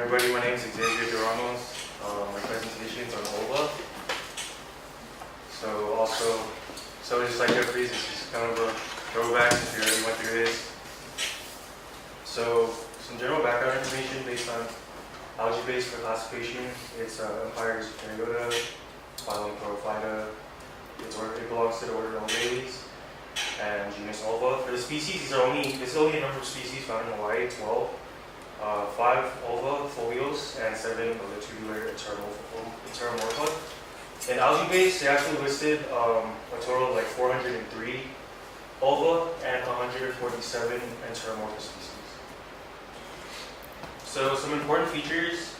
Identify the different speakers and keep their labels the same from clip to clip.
Speaker 1: everybody, my name is Xavier Ramos. My presentation is on Ulva. So just like Jeffrey's, it's just kind of a throwback since we already went through this. So some general background information based on algae base for classification. It's empires Periota, phylum Chlorophyta. It belongs to the order Ulvates and genus Ulva. For the species, this is only a number of species found in Hawaii, 12. 5 ulva folios and 7 of the tubular enteromorpha. In algae base, they actually listed a total of like 403 ulva and 147 enteromorpha species. So some important features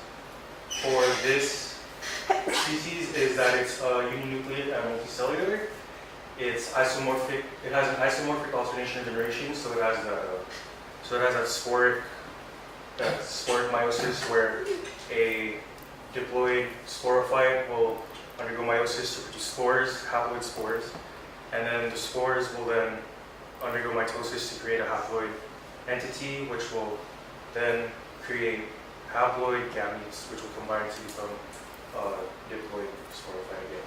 Speaker 1: for this species is that it's uninucleate and multicellular. It's isomorphic. It has an isomorphic alternation of generation, so it has that sporic meiosis where a diploid sporophyte will undergo meiosis to produce spores, haploid spores, and then the spores will then undergo mitosis to create a haploid entity, which will then create haploid gametes, which will combine to become diploid sporophyte again.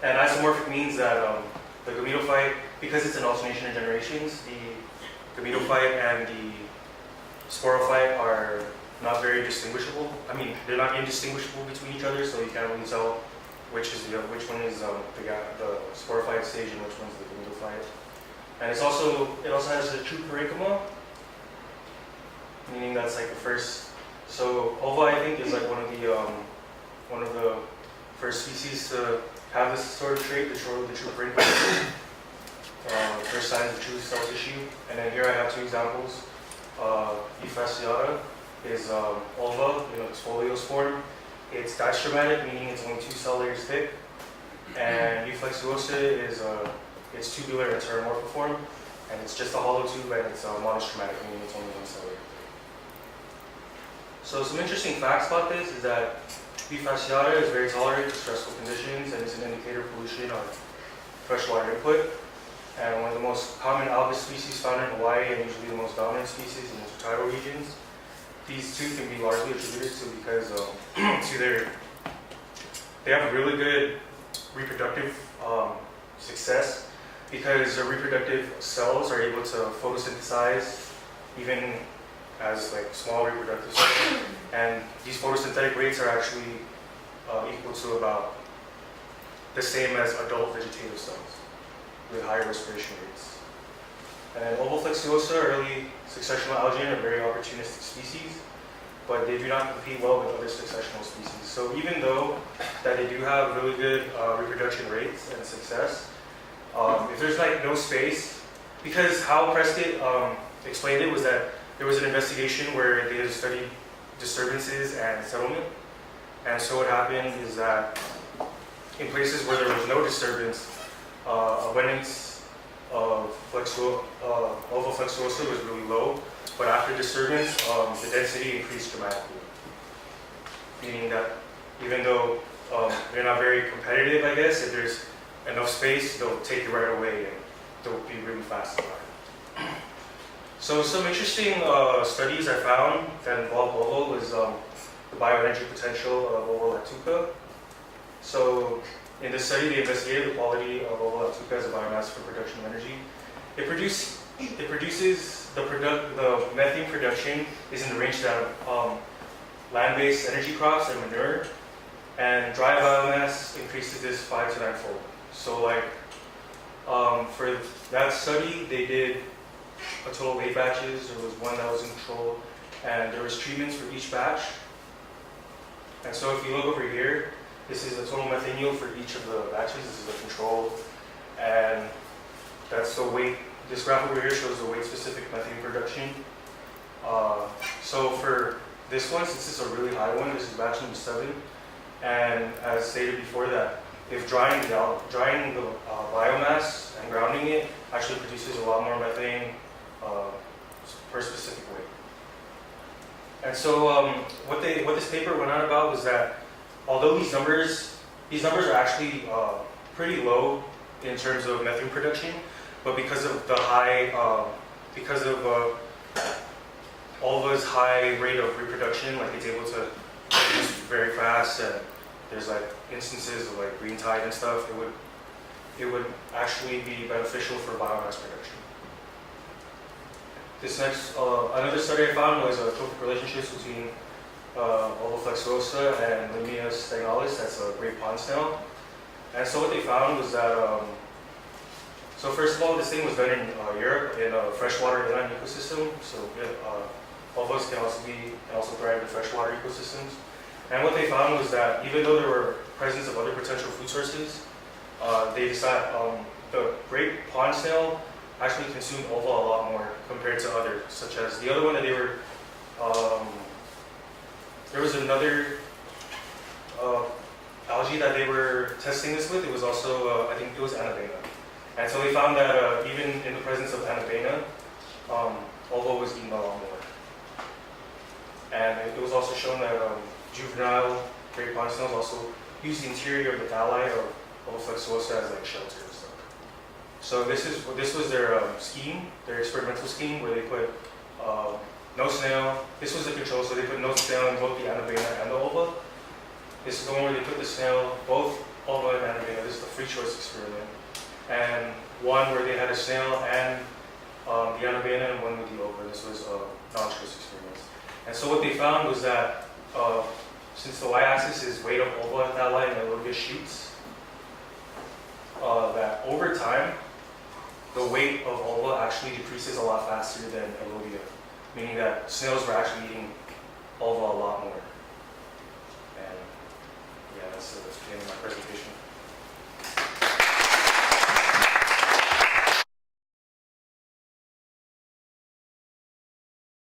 Speaker 1: And isomorphic means that the gametophyte, because it's an alternation of generations, the gametophyte and the sporophyte are not very distinguishable. I mean, they're not indistinguishable between each other, so you can't really tell which one is the sporophyte stage and which one's the gametophyte. And it also has a true parenchyma, meaning that's like the first. So ulva, I think, is like one of the first species to have this sort of trait, the true parenchyma. First signs of true cell tissue. And then here I have 2 examples. Fasciata is ulva, its foliose form. It's dichromatic, meaning it's only 2 cell layers thick. And Flexuosa is it's tubular enteromorpha form, and it's just a hollow tube, and it's monostomatic, meaning it's only 1 cell layer thick. So some interesting facts about this is that Fasciata is very tolerant to stressful conditions, and is an indicator of pollution on freshwater input. And one of the most common alga species found in Hawaii, and usually the most dominant species in intertidal regions. These 2 can be largely attributed to because they have really good reproductive success, because their reproductive cells are able to photosynthesize even as like small reproductive cells, and these photosynthetic rates are actually equal to about the same as adult vegetative cells, with higher respiration rates. And Flexuosa are early successional algae and are very opportunistic species, but they do not compete well with other successional species. So even though that they do have really good reproduction rates and success, if there's like no space, because how Prescott explained it was that there was an investigation where they had studied disturbances and settlement, and so what happened is that in places where there was no disturbance, abundance of Ulva flexuosa was really low, but after disturbance, the density increased dramatically. Meaning that even though they're not very competitive, I guess, if there's enough space, they'll take it right away and they'll be really fast about it. So some interesting studies I found that involved Ulva was the bioenergy potential of Ulva lactuca. So in this study, they investigated the quality of Ulva lactuca as a biomass for production of energy. It produces the methane production is in the range that land-based energy crops and manure, and dry biomass increases this 5 to 9-fold. So like for that study, they did a total of 8 batches. There was 1 that was in control, and there was treatments for each batch. And so if you look over here, this is the total methane yield for each of the batches. This is the control, and that's the weight. This graph over here shows the weight-specific methane production. So for this one, since it's a really high one, this is batch number 7, and as stated before that, if drying the biomass and grounding it actually produces a lot more methane per specific weight. And so what this paper went on about was that although these numbers are actually pretty low in terms of methane production, but because of the high, Ulva's high rate of reproduction, like it's able to reproduce very fast, and there's like instances of like green tide and stuff, it would actually be beneficial for biomass production. This next, another study I found was trophic relationships between Ulva flexuosa and Limnia stagnalis, that's a great pond snail. And so what they found was that, so first of all, this thing was done in Europe in a freshwater inland ecosystem. So Ulvas can also thrive in freshwater ecosystems. And what they found was that even though there were presence of other potential food sources, they decided the great pond snail actually consumed Ulva a lot more compared to others, such as the other one that they were, there was another algae that they were testing this with. It was also, I think it was Anabaena. And so they found that even in the presence of Anabaena, Ulva was eaten a lot more. And it was also shown that juvenile great pond snails also use the interior of the thalli of Ulva flexuosa as like shelter and stuff. So this was their scheme, their experimental scheme, where they put no snail. This was the control, so they put no snail in both the Anabaena and the Ulva. This is the one where they put the snail, both Ulva and Anabaena. This is the free choice experiment. And one where they had a snail and the Anabaena, and one with the Ulva. This was non-choice experiments. And so what they found was that since the y-axis is weight of Ulva thalli and Elobia shoots, that over time, the weight of Ulva actually decreases a lot faster than Elobia, meaning that snails were actually eating Ulva a lot more. And yeah, that's the end of my presentation.